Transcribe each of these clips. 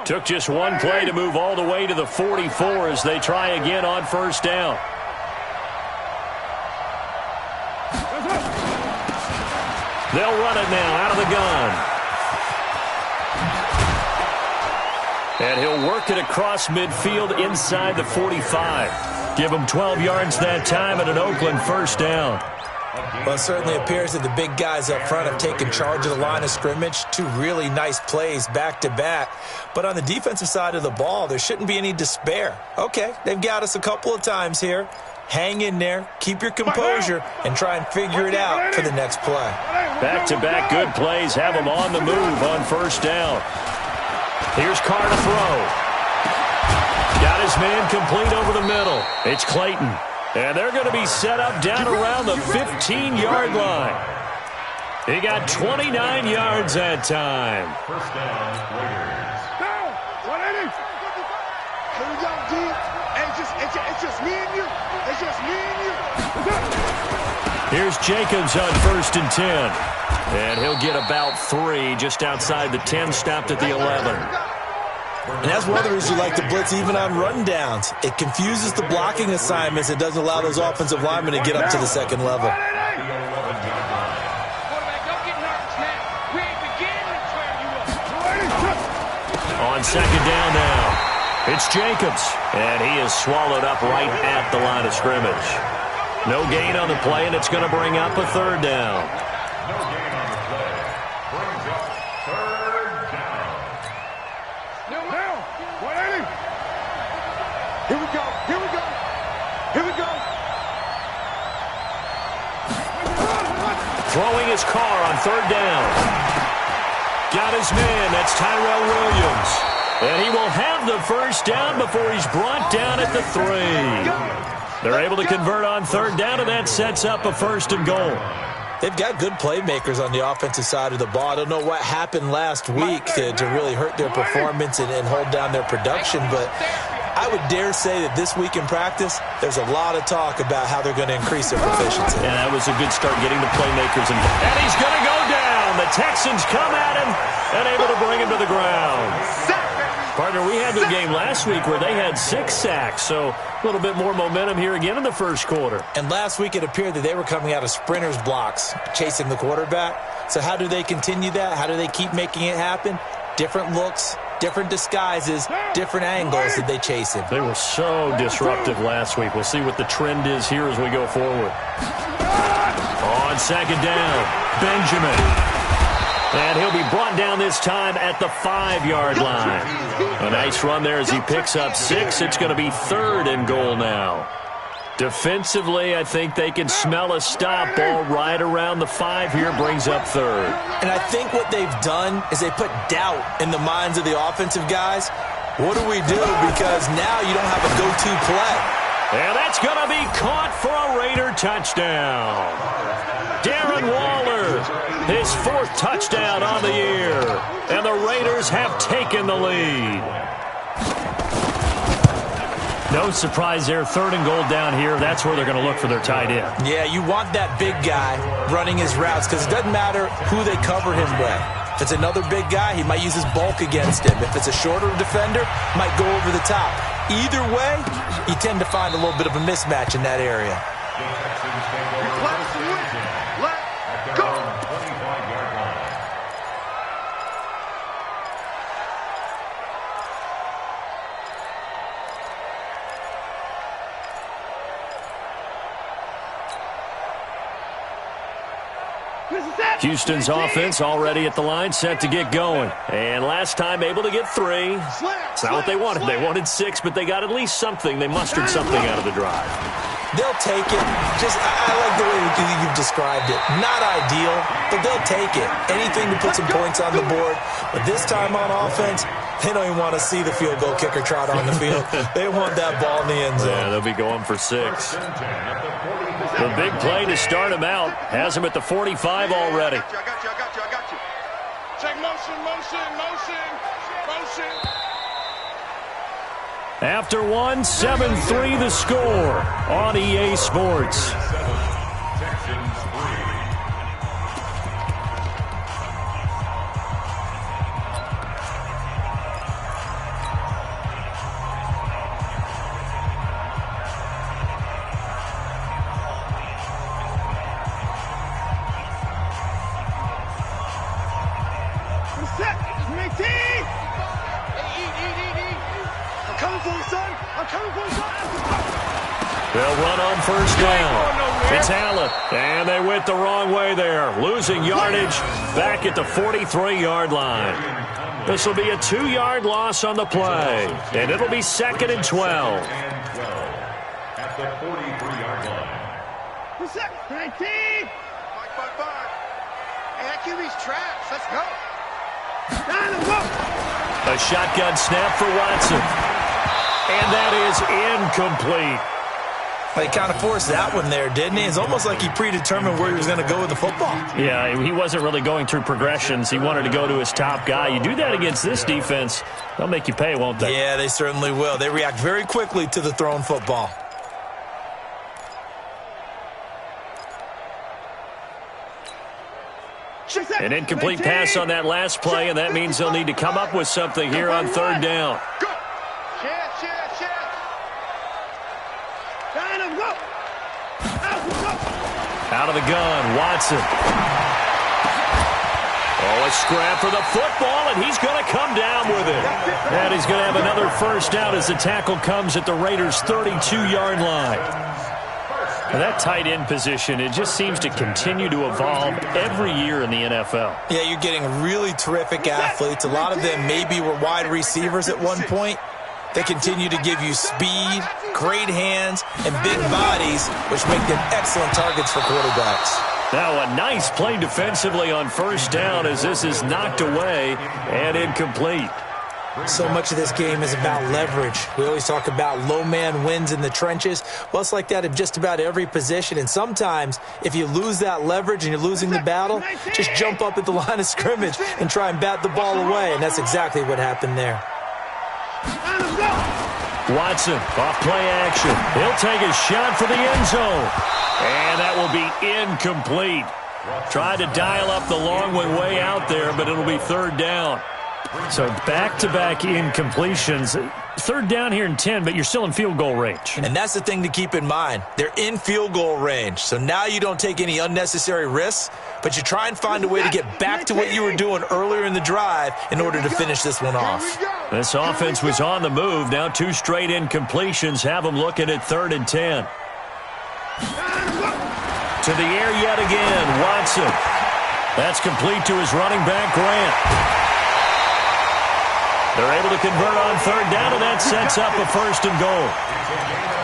Took just one play to move all the way to the 44 as they try again on first down. They'll run it now out of the gun. And he'll work it across midfield inside the 45. Give him 12 yards that time and an Oakland first down. Well, it certainly appears that the big guys up front have taken charge of the line of scrimmage. Two really nice plays back-to-back. But on the defensive side of the ball, there shouldn't be any despair. Okay, they've got us a couple of times here. Hang in there, keep your composure, and try and figure it out for the next play. Back-to-back good plays have them on the move on first down. Here's Carr to throw. Got his man complete over the middle. It's Clayton. And they're going to be set up down around the 15-yard line. He got 29 yards that time. First down, Raiders. Down, 180. Here we go, D. It's just me and you. It's just me and you. Here's Jacobs on 1st and 10. And he'll get about 3 just outside the 10, stopped at the 11. And that's one of the reasons you like to blitz even on rundowns. It confuses the blocking assignments. It doesn't allow those offensive linemen to get up to the second level. On second down now, it's Jacobs. And he is swallowed up right at the line of scrimmage. No gain on the play, and it's going to bring up a third down. Throwing his Carr on third down. Got his man. That's Tyrell Williams. And he will have the first down before he's brought down at the 3. They're able to convert on third down, and that sets up a 1st and goal. They've got good playmakers on the offensive side of the ball. I don't know what happened last week to really hurt their performance and hold down their production, but I would dare say that this week in practice, there's a lot of talk about how they're going to increase their proficiency. Yeah, that was a good start getting the playmakers involved. And he's going to go down. The Texans come at him and able to bring him to the ground. Partner, we had the game last week where they had 6 sacks, so a little bit more momentum here again in the first quarter. And last week it appeared that they were coming out of sprinters blocks, chasing the quarterback. So how do they continue that? How do they keep making it happen? Different looks, different disguises, different angles that they chase him. They were so disruptive last week. We'll see what the trend is here as we go forward. On second down, Benjamin. And he'll be brought down this time at the 5-yard line. A nice run there as he picks up 6. It's going to be 3rd and goal now. Defensively, I think they can smell a stop. Ball right around the 5 here, brings up 3rd. And I think what they've done is they put doubt in the minds of the offensive guys. What do we do? Because now you don't have a go-to play. And that's going to be caught for a Raider touchdown. Darren Waller, his 4th touchdown on the year. And the Raiders have taken the lead. No surprise there. 3rd and goal down here. That's where they're going to look for their tight end. Yeah, you want that big guy running his routes because it doesn't matter who they cover him with. If it's another big guy, he might use his bulk against him. If it's a shorter defender, might go over the top. Either way, you tend to find a little bit of a mismatch in that area. Houston's offense already at the line, set to get going. And last time able to get 3. It's not what they wanted. They wanted 6, but they got at least something. They mustered something out of the drive. They'll take it. I like the way you've described it. Not ideal, but they'll take it. Anything to put some points on the board. But this time on offense, they don't even want to see the field goal kicker trot on the field. They want that ball in the end zone. Yeah, they'll be going for 6. The big play to start him out has him at the 45 already. I got you. Check motion. After 1, 7-3 the score on EA Sports. coming for you, son. I'm coming for you, son. They'll run on first down. It's Allen, and they went the wrong way there, losing yardage back at the 43-yard line. This will be a 2-yard loss on the play, and it'll be 2nd and 12. At the 43-yard line. What's up? 19. 5. Hey, that QB's trash. Let's go. Down and go. A shotgun snap for Watson. And that is incomplete. He kind of forced that one there, didn't he? It's almost like he predetermined where he was going to go with the football. Yeah, he wasn't really going through progressions. He wanted to go to his top guy. You do that against this defense, they'll make you pay, won't they? Yeah, they certainly will. They react very quickly to the thrown football. An incomplete pass on that last play, and that means they'll need to come up with something here on 3rd down. Go. Share. Down and go. Out of the gun, Watson. Oh, a scrap for the football, and he's going to come down with it. And he's going to have another first down as the tackle comes at the Raiders' 32-yard line. And that tight end position, it just seems to continue to evolve every year in the NFL. Yeah, you're getting really terrific athletes. A lot of them maybe were wide receivers at one point. They continue to give you speed, great hands, and big bodies, which make them excellent targets for quarterbacks. Now a nice play defensively on first down as this is knocked away and incomplete. So much of this game is about leverage. We always talk about low man wins in the trenches. Well, it's like that in just about every position. And sometimes, if you lose that leverage and you're losing the battle, just jump up at the line of scrimmage and try and bat the ball away. And that's exactly what happened there. Watson, off play action. He'll take a shot for the end zone. And that will be incomplete. Tried to dial up the long one way out there, but it'll be 3rd down. So back-to-back incompletions. 3rd down here in 10, but you're still in field goal range. And that's the thing to keep in mind. They're in field goal range. So now you don't take any unnecessary risks, but you try and find a way to get back to what you were doing earlier in the drive in order to finish this one off. This offense was on the move. Now 2 straight incompletions have them looking at 3rd and 10. To the air yet again, Watson. That's complete to his running back, Grant. They're able to convert on 3rd down, and that sets up a 1st and goal.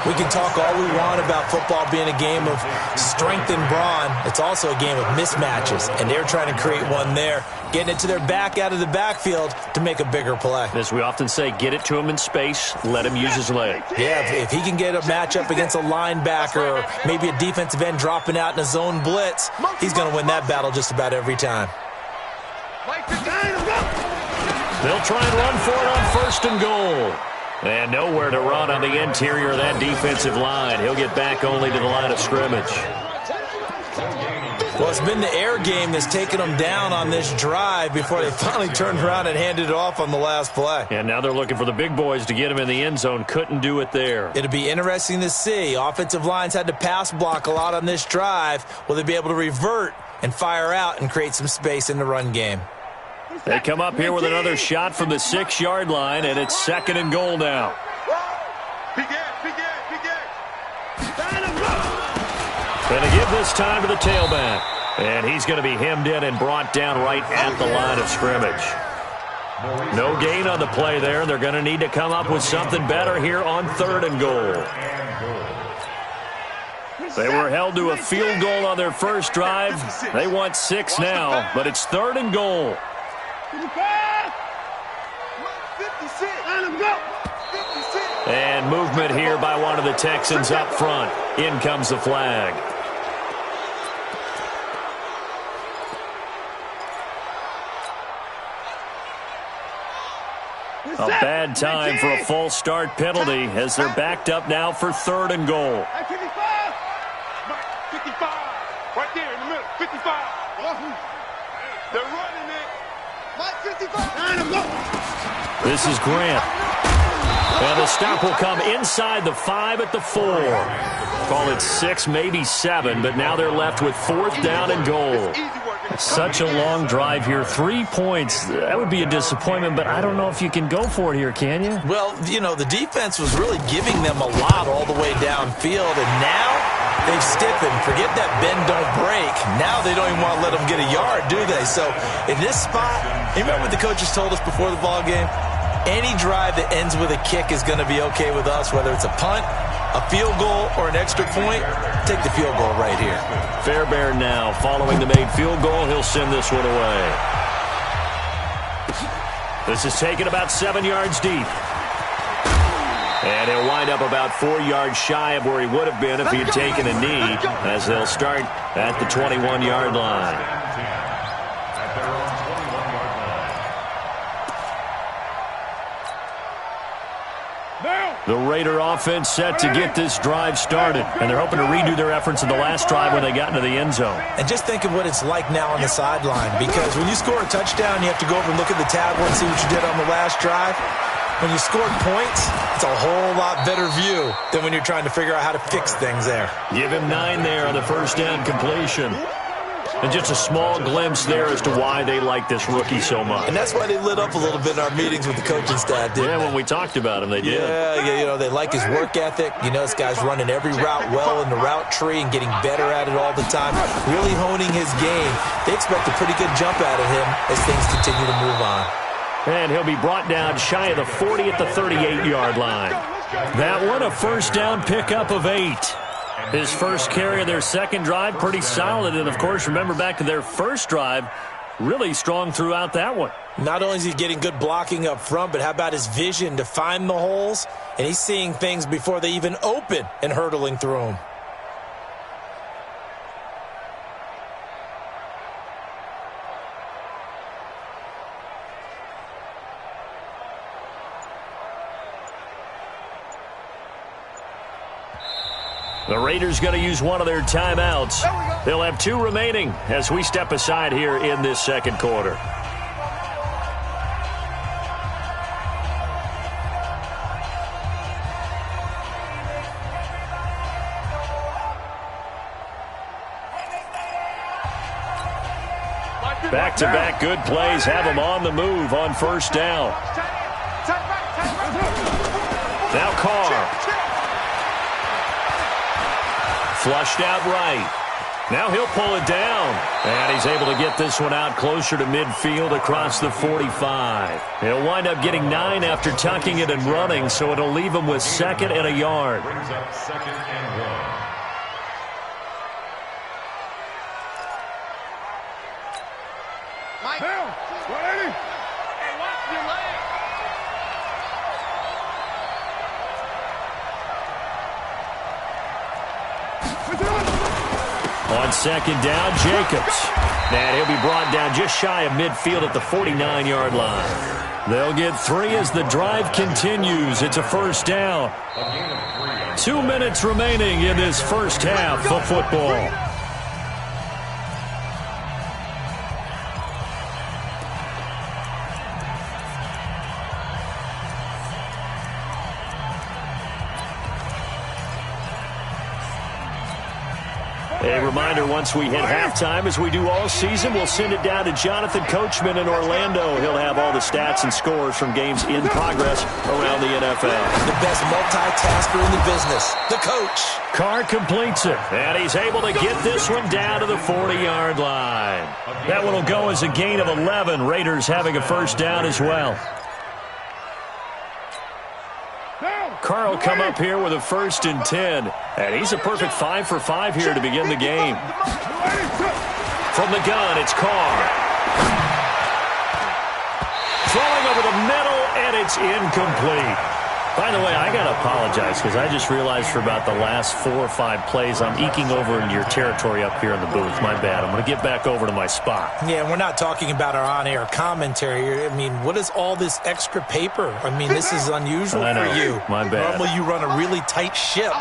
We can talk all we want about football being a game of strength and brawn. It's also a game of mismatches, and they're trying to create one there, getting it to their back out of the backfield to make a bigger play. As we often say, get it to him in space, let him use his leg. Yeah, if he can get a matchup against a linebacker or maybe a defensive end dropping out in a zone blitz, he's going to win that battle just about every time. They'll try and run for it on 1st and goal. And nowhere to run on the interior of that defensive line. He'll get back only to the line of scrimmage. Well, it's been the air game that's taken them down on this drive before they finally turned around and handed it off on the last play. And now they're looking for the big boys to get him in the end zone. Couldn't do it there. It'll be interesting to see. Offensive lines had to pass block a lot on this drive. Will they be able to revert and fire out and create some space in the run game? They come up here with another shot from the 6-yard line, and it's 2nd and goal now. Going to give this time to the tailback. And he's going to be hemmed in and brought down right at the line of scrimmage. No gain on the play there, and they're going to need to come up with something better here on 3rd and goal. They were held to a field goal on their first drive. They want 6 now, but it's 3rd and goal. And movement here by one of the Texans up front. In comes the flag. A bad time for a false start penalty as they're backed up now for 3rd and goal. 55. Right there in the middle. 55. They're running it. Mike 55. This is Grant. And the stop will come inside the 5 at the 4. Call it 6, maybe 7, but now they're left with 4th down and goal. Easy work. Such a long drive here. 3 points. That would be a disappointment, but I don't know if you can go for it here, can you? Well, you know, the defense was really giving them a lot all the way downfield, and now they've stiffened. Forget that bend, don't break. Now they don't even want to let them get a yard, do they? So in this spot, you remember what the coaches told us before the ball game? Any drive that ends with a kick is going to be okay with us, whether it's a punt, a field goal, or an extra point. Take the field goal right here. Fairbairn now following the made field goal. He'll send this one away. This is taken about 7 yards deep. And he'll wind up about 4 yards shy of where he would have been if he had taken a knee, as they'll start at the 21-yard line. The Raider offense set to get this drive started, and they're hoping to redo their efforts in the last drive when they got into the end zone. And just think of what it's like now on the sideline, because when you score a touchdown, you have to go over and look at the tablet and see what you did on the last drive. When you scored points, it's a whole lot better view than when you're trying to figure out how to fix things there. Give him 9 there on the first down completion. And just a small glimpse there as to why they like this rookie so much. And that's why they lit up a little bit in our meetings with the coaching staff, didn't they? When we talked about him, they did. Yeah, you know, they like his work ethic. You know, this guy's running every route well in the route tree and getting better at it all the time, really honing his game. They expect a pretty good jump out of him as things continue to move on. And he'll be brought down shy of the 40 at the 38-yard line. That one, a first down pickup of 8. His first carry of their second drive, pretty solid. And, of course, remember back to their first drive, really strong throughout that one. Not only is he getting good blocking up front, but how about his vision to find the holes? And he's seeing things before they even open and hurtling through them. The Raiders going to use one of their timeouts. They'll have 2 remaining as we step aside here in this second quarter. Back-to-back good plays have them on the move on first down. Now Carr. Flushed out right. Now he'll pull it down. And he's able to get this one out closer to midfield across the 45. He'll wind up getting 9 after tucking it and running, so it'll leave him with 2nd and a yard. Brings up 2nd and 1. On second down, Jacobs. And he'll be brought down just shy of midfield at the 49-yard line. They'll get 3 as the drive continues. It's a first down. 2 minutes remaining in this first half of football. A reminder, once we hit halftime, as we do all season, we'll send it down to Jonathan Coachman in Orlando. He'll have all the stats and scores from games in progress around the NFL. The best multitasker in the business, the coach. Carr completes it, and he's able to get this one down to the 40-yard line. That one will go as a gain of 11. Raiders having a first down as well. Carr will come up here with a 1st and 10. And he's a perfect 5 for 5 here to begin the game. From the gun, it's Carr. Throwing over the middle, and it's incomplete. By the way, I got to apologize because I just realized for about the last 4 or 5 plays, I'm eking over into your territory up here in the booth. My bad. I'm going to get back over to my spot. Yeah, we're not talking about our on-air commentary. I mean, what is all this extra paper? I mean, this is unusual for you. My bad. Normally you run a really tight ship.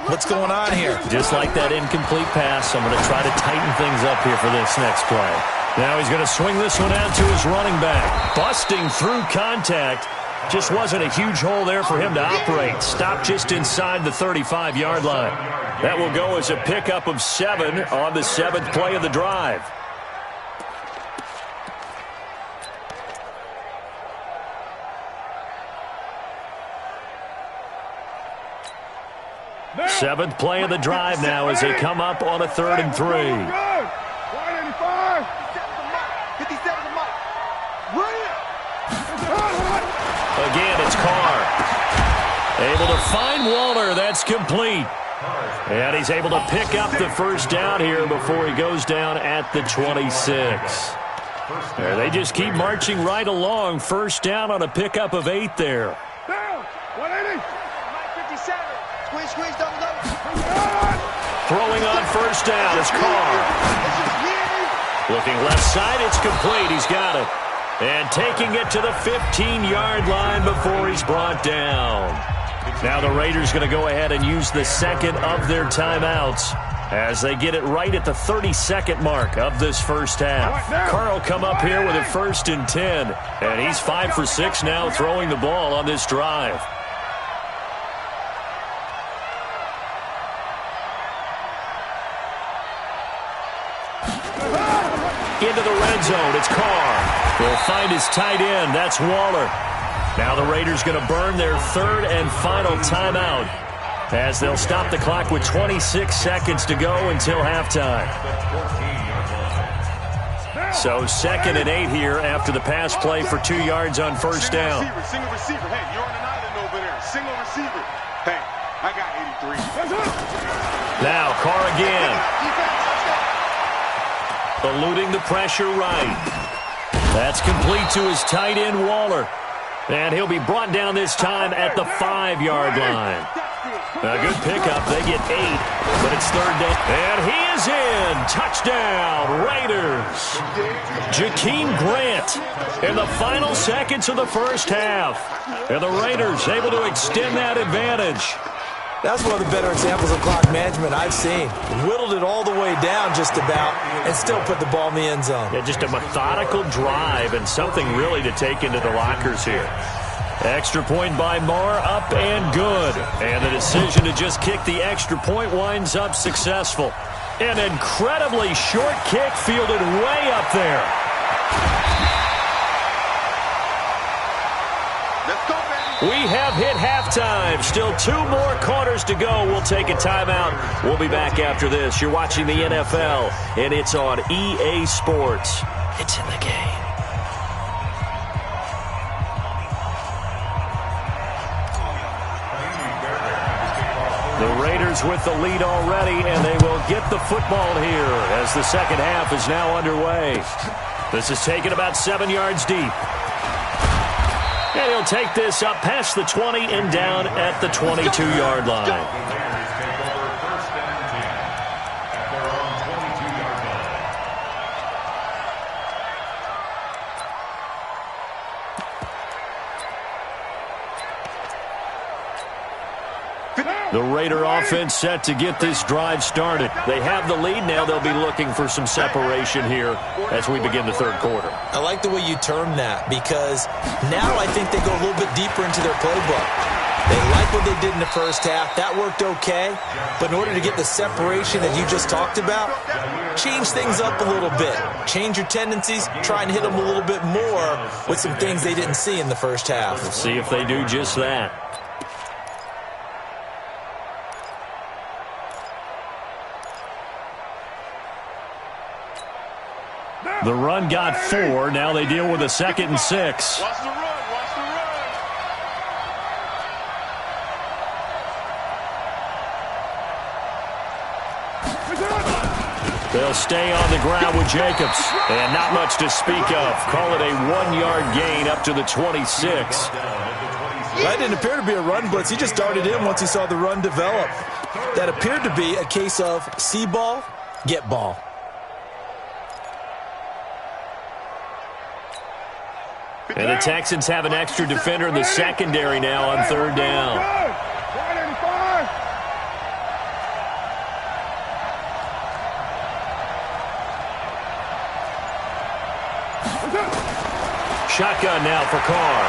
What's going on here? Just like that incomplete pass, I'm going to try to tighten things up here for this next play. Now he's going to swing this one out to his running back. Busting through contact. Just wasn't a huge hole there for him to operate. Stopped just inside the 35-yard line. That will go as a pickup of 7 on the 7th play of the drive. Seventh play of the drive now as they come up on a 3rd and 3. 185. 57 the mark. Again, it's Carr. Able to find Waller. That's complete. And he's able to pick up the first down here before he goes down at the 26. There, they just keep marching right along. First down on a pickup of 8 there. Down. 180. 57. Squeeze, double. Throwing on first down is Carr. Looking left side, it's complete. He's got it. And taking it to the 15-yard line before he's brought down. Now the Raiders going to go ahead and use the second of their timeouts as they get it right at the 32nd mark of this first half. Carr will come up here with a 1st and 10. And he's 5 for 6 now throwing the ball on this drive. Into the red zone, it's Carr. He'll find his tight end, that's Waller. Now the Raiders going to burn their 3rd and final timeout as they'll stop the clock with 26 seconds to go until halftime. So 2nd and 8 here after the pass play for 2 yards on first down. Single receiver. Hey, you're on an island over there. Single receiver. Hey, I got 83. Now Carr again. Eluding the pressure right. That's complete to his tight end, Waller. And he'll be brought down this time at the 5-yard line. A good pickup. They get 8, but it's 3rd down. And he is in. Touchdown, Raiders. Jakeem Grant in the final seconds of the first half. And the Raiders able to extend that advantage. That's one of the better examples of clock management I've seen. Whittled it all the way down just about and still put the ball in the end zone. Yeah, just a methodical drive and something really to take into the lockers here. Extra point by Marr, up and good. And the decision to just kick the extra point winds up successful. An incredibly short kick fielded way up there. We have hit halftime. Still 2 more quarters to go. We'll take a timeout. We'll be back after this. You're watching the NFL, and it's on EA Sports. It's in the game. The Raiders with the lead already, and they will get the football here as the second half is now underway. This is taken about 7 yards deep. And he'll take this up past the 20 and down at the 22-yard line. The Raider offense set to get this drive started. They have the lead. Now they'll be looking for some separation here as we begin the 3rd quarter. I like the way you term that because now I think they go a little bit deeper into their playbook. They like what they did in the first half. That worked okay. But in order to get the separation that you just talked about, change things up a little bit. Change your tendencies. Try and hit them a little bit more with some things they didn't see in the first half. Let's see if they do just that. The run got 4. Now they deal with a 2nd and 6. Watch the run. Watch the run. They'll stay on the ground with Jacobs. And not much to speak of. Call it a 1-yard gain up to the 26. That didn't appear to be a run blitz. He just darted in once he saw the run develop. That appeared to be a case of see ball, get ball. And the Texans have an extra defender in the secondary now on 3rd down. 185. Shotgun now for Carr.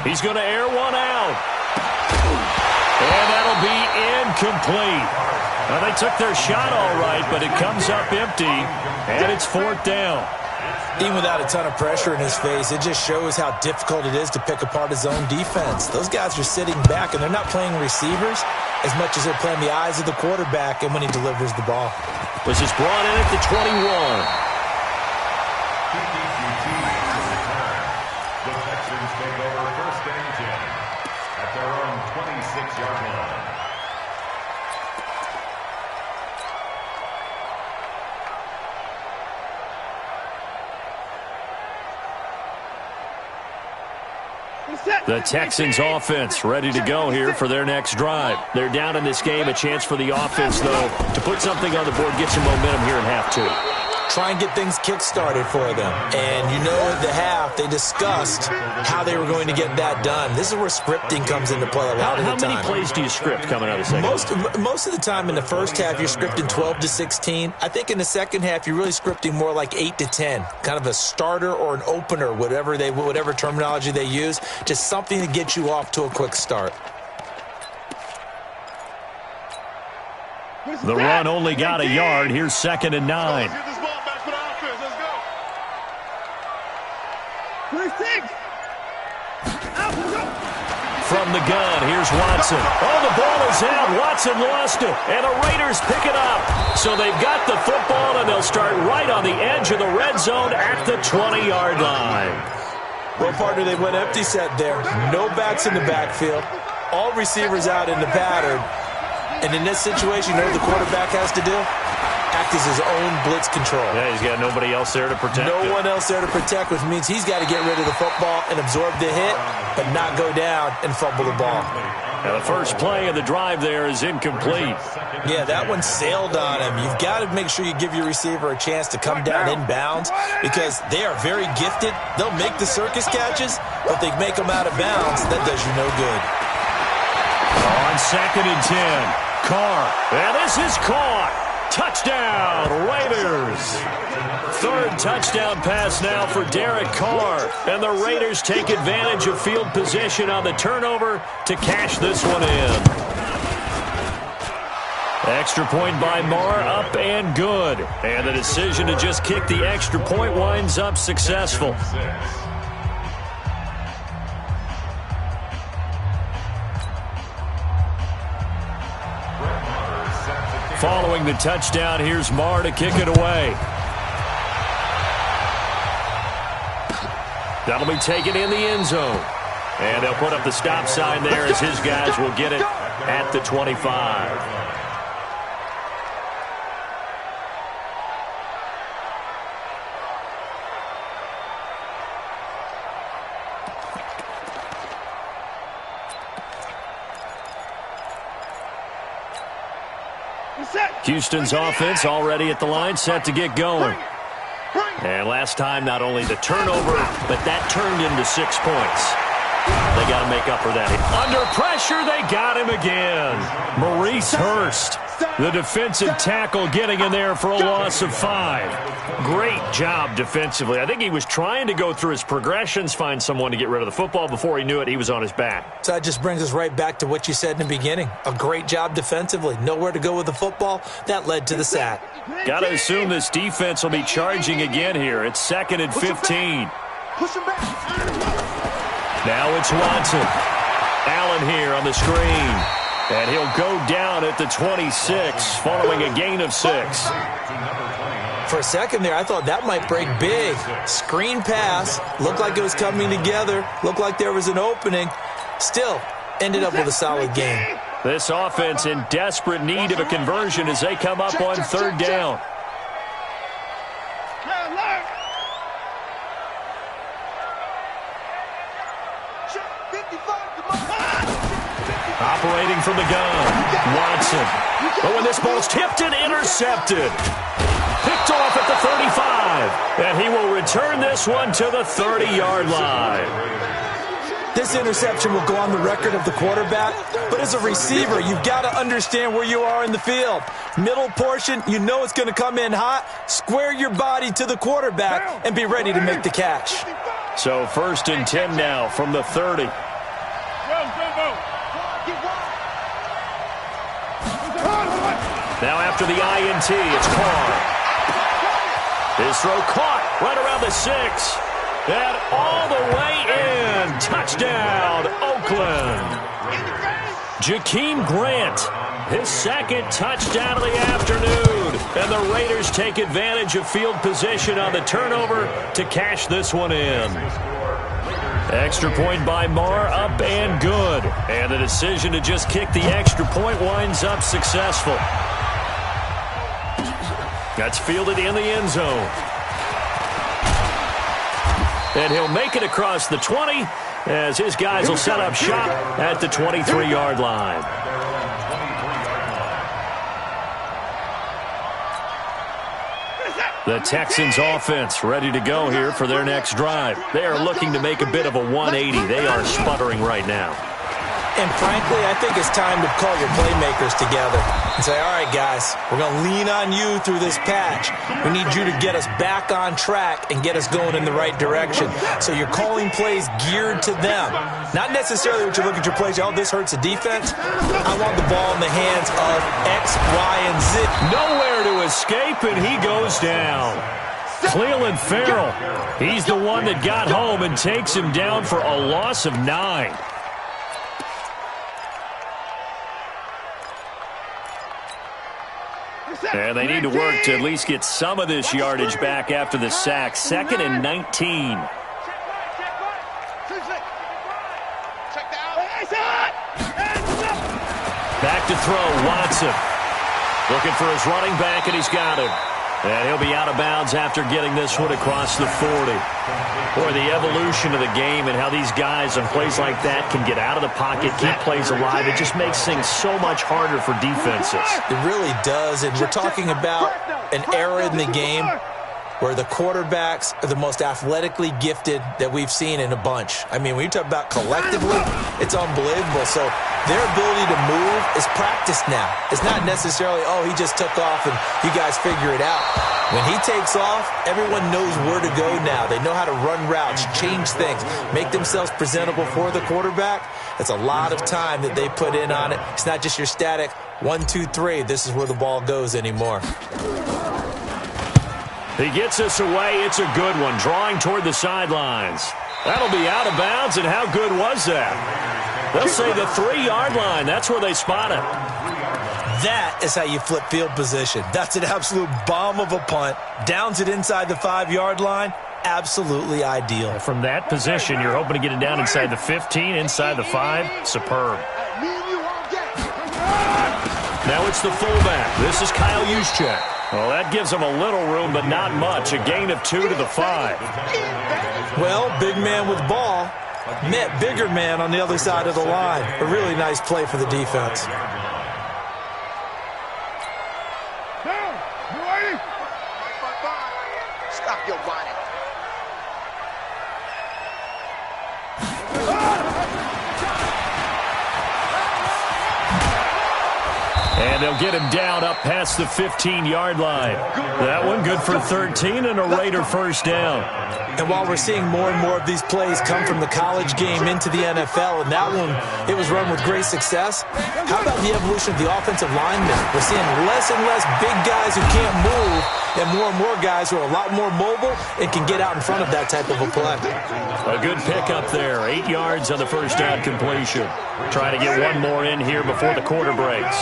He's going to air one out. And that'll be incomplete. Well, they took their shot all right, but it comes up empty, and it's 4th down. Even without a ton of pressure in his face, it just shows how difficult it is to pick apart his own defense. Those guys are sitting back, and they're not playing receivers as much as they're playing the eyes of the quarterback and when he delivers the ball. This is brought in at the 21. The Texans take over first and 10 at their own 26-yard line. The Texans offense ready to go here for their next drive. They're down in this game. A chance for the offense, though, to put something on the board, get some momentum here in half two. Try and get things kick-started for them. And you know at the half, they discussed how they were going to get that done. This is where scripting comes into play a lot of the time. How many plays do you script coming out of the second half? Most of the time in the first half, you're scripting 12 to 16. I think in the second half, you're really scripting more like 8 to 10. Kind of a starter or an opener, whatever terminology they use. Just something to get you off to a quick start. The run only got a yard. Here's 2nd and 9. From the gun, here's Watson. Oh, the ball is out. Watson lost it, and the Raiders pick it up. So they've got the football, and they'll start right on the edge of the red zone at the 20-yard line. Well, partner, they went empty set there. No backs in the backfield. All receivers out in the pattern. And in this situation, you know what the quarterback has to do? Act as his own blitz control. Yeah, he's got nobody else there to protect No one else there to protect, which means he's got to get rid of the football and absorb the hit, but not go down and fumble the ball. Now, the first play of the drive there is incomplete. Yeah, that one sailed on him. You've got to make sure you give your receiver a chance to come down inbounds because they are very gifted. They'll make the circus catches, but if they make them out of bounds, that does you no good. On 2nd and 10. Carr, and this is caught. Touchdown, Raiders. 3rd touchdown pass now for Derek Carr. And the Raiders take advantage of field position on the turnover to cash this one in. Extra point by Marr, up and good. And the decision to just kick the extra point winds up successful. Following the touchdown, here's Marr to kick it away. That'll be taken in the end zone. And they'll put up the stop sign there as his guys will get it at the 25. Houston's offense already at the line, set to get going. And last time, not only the turnover, but that turned into 6 points. They got to make up for that. Under pressure, they got him again. Maurice Hurst, the defensive tackle, getting in there for a loss of 5. Great job defensively. I think he was trying to go through his progressions, find someone to get rid of the football. Before he knew it, he was on his back. So that just brings us right back to what you said in the beginning. A great job defensively. Nowhere to go with the football. That led to the sack. Got to assume this defense will be charging again here. It's 2nd and 15. Push him back. Now it's Watson. Allen here on the screen. And he'll go down at the 26 following a gain of 6. For a second there, I thought that might break big. Screen pass. Looked like it was coming together. Looked like there was an opening. Still, ended up with a solid game. This offense in desperate need of a conversion as they come up on 3rd down. Operating from the gun, Watson. But when this ball's tipped and intercepted, picked off at the 35, and he will return this one to the 30-yard line. This interception will go on the record of the quarterback, but as a receiver, you've got to understand where you are in the field. Middle portion, you know it's going to come in hot. Square your body to the quarterback and be ready to make the catch. So 1st and 10 now from the 30. Now after the INT, it's Carr. His throw caught. right around the 6. And all the way in. Touchdown, Oakland. Jakeem Grant, his second touchdown of the afternoon. And the Raiders take advantage of field position on the turnover to cash this one in. Extra point by Marr, up and good. And the decision to just kick the extra point winds up successful. That's fielded in the end zone. And he'll make it across the 20 as his guys will set up shop at the 23-yard line. The Texans offense ready to go here for their next drive. They are looking to make a bit of a 180. They are sputtering right now. And frankly, I think it's time to call your playmakers together and say, all right, guys, we're going to lean on you through this patch. We need you to get us back on track and get us going in the right direction. So you're calling plays geared to them. Not necessarily what you look at your plays, oh, this hurts the defense. I want the ball in the hands of X, Y, and Z. Nowhere to escape, and he goes down. Cleveland Farrell, he's the one that got home and takes him down for a loss of 9. And they need to work to at least get some of this yardage back after the sack. 2nd and 19. Back to throw, Watson. Looking for his running back, and he's got him. And he'll be out of bounds after getting this one across the 40. Boy, the evolution of the game and how these guys on plays like that can get out of the pocket, keep plays alive, it just makes things so much harder for defenses. It really does, and we're talking about an era in the game where the quarterbacks are the most athletically gifted that we've seen in a bunch. I mean, when you talk about collectively, it's unbelievable. So their ability to move is practiced now. It's not necessarily, oh, he just took off and you guys figure it out. When he takes off, everyone knows where to go now. They know how to run routes, change things, make themselves presentable for the quarterback. That's a lot of time that they put in on it. It's not just your static 1, 2, 3. This is where the ball goes anymore. He gets us away. It's a good one. Drawing toward the sidelines. That'll be out of bounds, and how good was that? They'll say the 3-yard line. That's where they spot it. That is how you flip field position. That's an absolute bomb of a punt. Downs it inside the 5-yard line. Absolutely ideal. From that position, you're hoping to get it down inside the 15, inside the 5. Superb. Now it's the fullback. This is Kyle Juszczyk. Well, that gives him a little room, but not much. A gain of 2 to the 5. Well, big man with ball met bigger man on the other side of the line. A really nice play for the defense. Stop your whining. And they'll get him down up past the 15-yard line. That one good for 13 and a Raider first down. And while we're seeing more and more of these plays come from the college game into the NFL, and that one, it was run with great success, how about the evolution of the offensive linemen? We're seeing less and less big guys who can't move and more guys who are a lot more mobile and can get out in front of that type of a play. A good pickup there. 8 yards on the first down completion. Trying to get one more in here before the quarter breaks.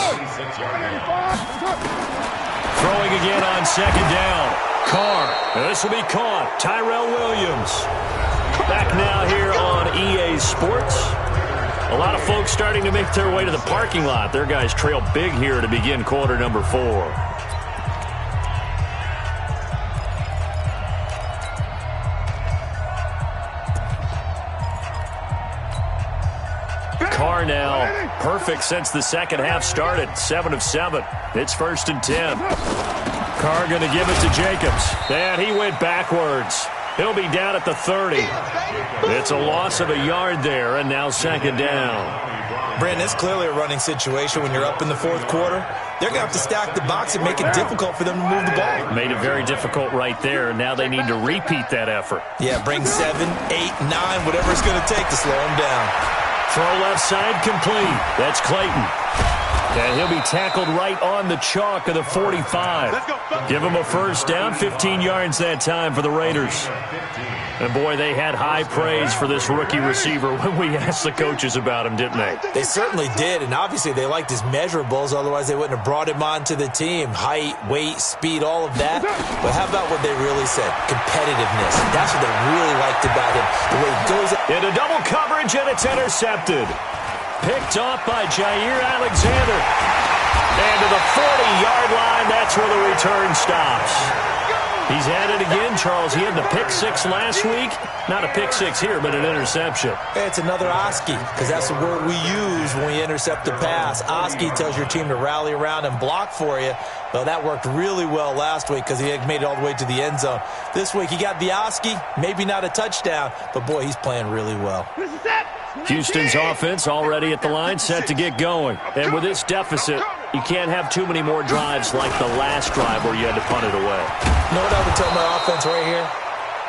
Throwing again on second down. Carr. This will be caught. Tyrell Williams. Back now here on EA Sports. A lot of folks starting to make their way to the parking lot. Their guys trail big here to begin quarter number 4. Carr now perfect since the second half started. 7 of 7. It's 1st and 10. Carr going to give it to Jacobs. And he went backwards. He'll be down at the 30. It's a loss of a yard there, and now second down. Brandon, it's clearly a running situation when you're up in the fourth quarter. They're going to have to stack the box and make it difficult for them to move the ball. Made it very difficult right there. Now they need to repeat that effort. Yeah, bring 7, 8, 9, whatever it's going to take to slow them down. Throw left side complete. That's Clayton. And he'll be tackled right on the chalk of the 45. Give him a first down, 15 yards that time for the Raiders. And, boy, they had high praise for this rookie receiver when we asked the coaches about him, didn't they? They certainly did, and obviously they liked his measurables. Otherwise, they wouldn't have brought him onto the team. Height, weight, speed, all of that. But how about what they really said? Competitiveness. That's what they really liked about him. The way he goes into double coverage, and it's intercepted. Picked off by Jair Alexander. And to the 40-yard line, that's where the return stops. He's at it again, Charles. He had the pick six last week. Not a pick six here, but an interception. It's another Oski, because that's the word we use when we intercept a pass. Oski tells your team to rally around and block for you. Well, that worked really well last week because he had made it all the way to the end zone. This week, he got the Oski, maybe not a touchdown, but, boy, he's playing really well. Houston's offense already at the line, set to get going. And with this deficit, you can't have too many more drives like the last drive where you had to punt it away. You know what I would tell my offense right here?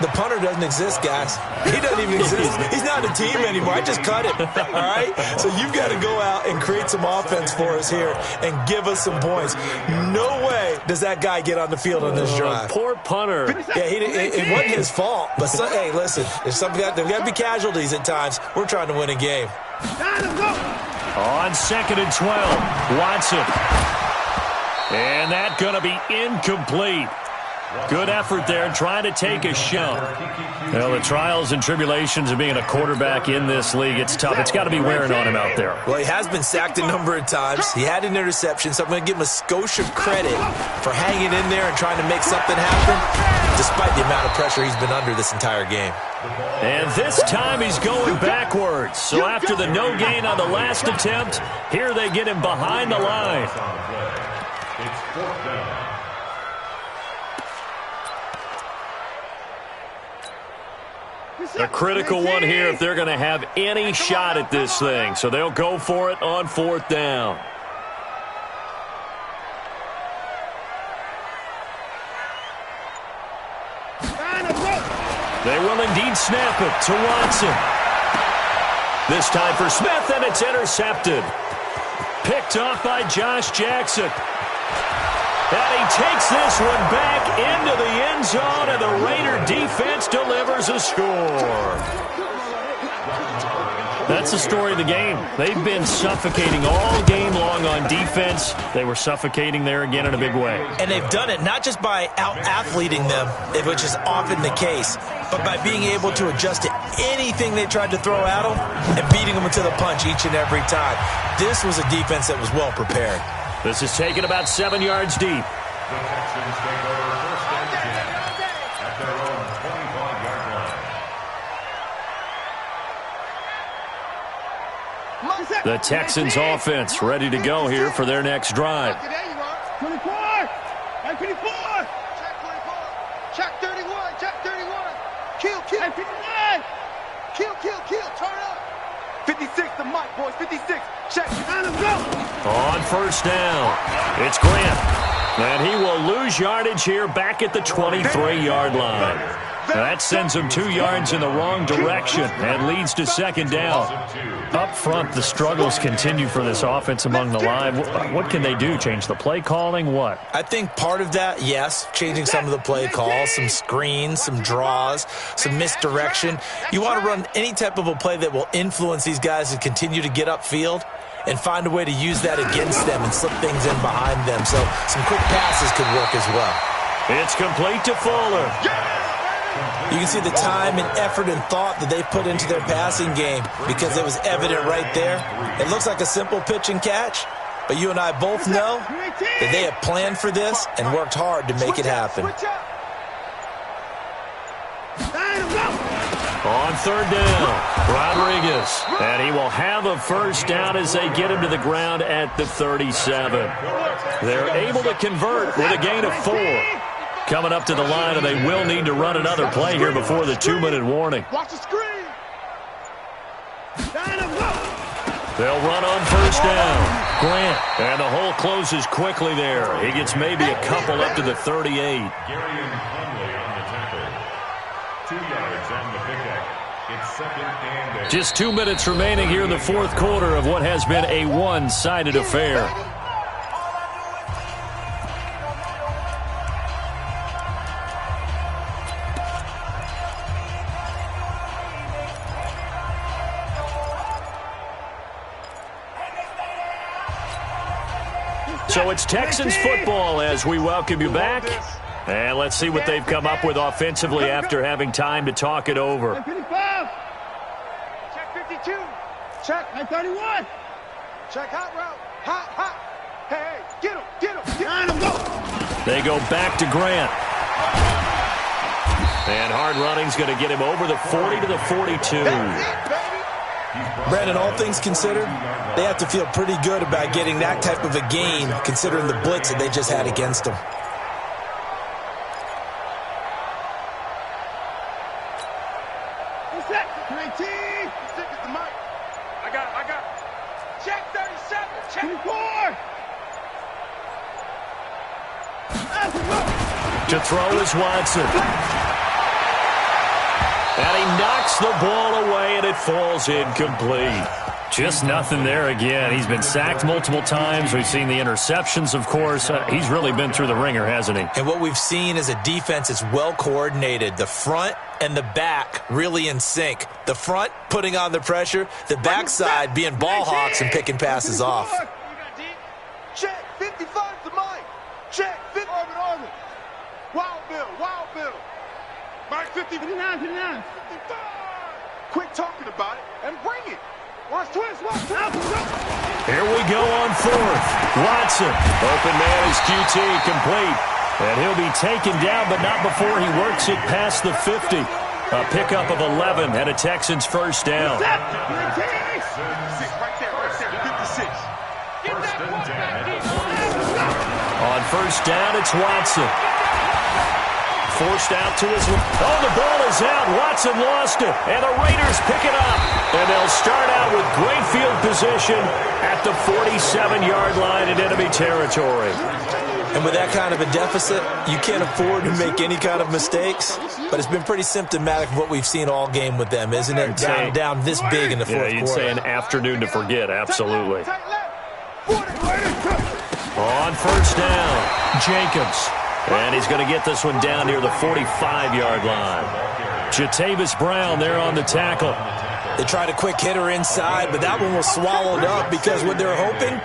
The punter doesn't exist, guys. He doesn't even exist. He's not a team anymore. I just cut him, all right? So you've got to go out and create some offense for us here and give us some points. No way does that guy get on the field on this drive. Poor punter. Yeah, it wasn't his fault. But, hey, listen, there's got to be casualties at times. We're trying to win a game. On 2nd and 12, Watson. And that's going to be incomplete. Good effort there trying to take a shot. Well, the trials and tribulations of being a quarterback in this league, it's tough. It's got to be wearing on him out there. Well, he has been sacked a number of times. He had an interception, so I'm going to give him a skosh of credit for hanging in there and trying to make something happen, despite the amount of pressure he's been under this entire game. And this time he's going backwards. So after the no gain on the last attempt, here they get him behind the line. It's 4th down. A critical one here if they're going to have any shot at this thing. So they'll go for it on 4th down. They will indeed snap it to Watson. This time for Smith, and it's intercepted. Picked off by Josh Jackson. And he takes this one back into the end zone, and the Raider defense delivers a score. That's the story of the game. They've been suffocating all game long on defense. They were suffocating there again in a big way. And they've done it not just by out-athleting them, which is often the case, but by being able to adjust to anything they tried to throw at them and beating them to the punch each and every time. This was a defense that was well prepared. This is taken about 7 yards deep. The Texans take over 1st and 10 at their own 25-yard line. The Texans offense ready to go here for their next drive. 24. Hey, 24. Check 24. Check 31. Check 31. Kill. Hey, 59. Kill. Turn up. 56 to Mike, boys. 56. Check. Let's go. On 1st down, it's Grant. And he will lose yardage here back at the 23-yard line. That sends him 2 yards in the wrong direction and leads to 2nd down. Up front, the struggles continue for this offense among the line. What can they do? Change the play calling? What? I think part of that, yes, changing some of the play calls, some screens, some draws, some misdirection. You want to run any type of a play that will influence these guys to continue to get upfield and find a way to use that against them and slip things in behind them. So some quick passes could work as well. It's complete to Fuller. You can see the time and effort and thought that they put into their passing game because it was evident right there. It looks like a simple pitch and catch, but you and I both know that they have planned for this and worked hard to make it happen. On 3rd down, Rodriguez. And he will have a first down as they get him to the ground at the 37. They're able to convert with a gain of 4. Coming up to the line, and they will need to run another play here before the 2-minute warning. Watch the screen. They'll run on 1st down. Grant. And the hole closes quickly there. He gets maybe a couple up to the 38. Gary and Conley on the tackle. 2 yards on the pickup. It's 2nd and 8. Just 2 minutes remaining here in the 4th quarter of what has been a one-sided affair. So it's Texans football as we welcome you back. And let's see what they've come up with offensively after having time to talk it over. Check 52. Check 31. Check hot route. Hot. Hey, get him. They go back to Grant. And hard running's going to get him over the 40 to the 42. Brandon, all things considered, they have to feel pretty good about getting that type of a gain, considering the blitz that they just had against them. I got it. Check 37. Check 4. To throw is Watson. And he knocks the ball away, and it falls incomplete. Just nothing there again. He's been sacked multiple times. We've seen the interceptions, of course. He's really been through the ringer, hasn't he? And what we've seen is a defense that's well coordinated. The front and the back really in sync. The front putting on the pressure, the backside being ball hawks and picking passes off. Check 55 to Mike. Check 50. Orbit. Wild Bill. Mike 59. 55. Quit talking about it and bring it. Watch twist. Here we go on fourth. Watson. Open man is QT, complete. And he'll be taken down, but not before he works it past the 50. A pickup of 11 and a Texans first down. 56. Right there. 56. On first down, it's Watson. Forced out to his left. Oh, the ball is out. Watson lost it. And the Raiders pick it up. And they'll start out with great field position at the 47-yard line in enemy territory. And with that kind of a deficit, you can't afford to make any kind of mistakes. But it's been pretty symptomatic of what we've seen all game with them, isn't it? Down this big in the fourth quarter. You'd say an afternoon to forget, absolutely. On first down, Jacobs. And he's going to get this one down near the 45-yard line. Jatavis Brown there on the tackle. They tried a quick hitter inside, but that one was swallowed up because what they're hoping,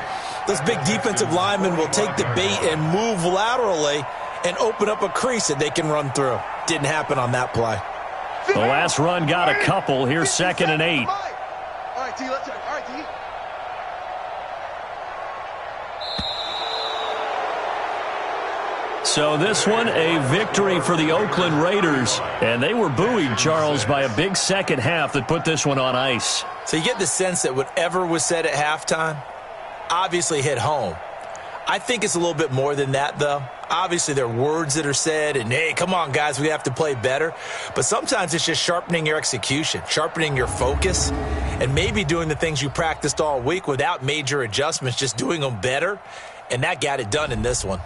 those big defensive linemen will take the bait and move laterally and open up a crease that they can run through. Didn't happen on that play. The last run got a couple. Here's 2nd and 8. All right, T, let's check. All right, T. So this one, a victory for the Oakland Raiders. And they were buoyed, Charles, by a big second half that put this one on ice. So you get the sense that whatever was said at halftime obviously hit home. I think it's a little bit more than that, though. Obviously, there are words that are said, and, hey, come on, guys, we have to play better. But sometimes it's just sharpening your execution, sharpening your focus, and maybe doing the things you practiced all week without major adjustments, just doing them better. And that got it done in this one.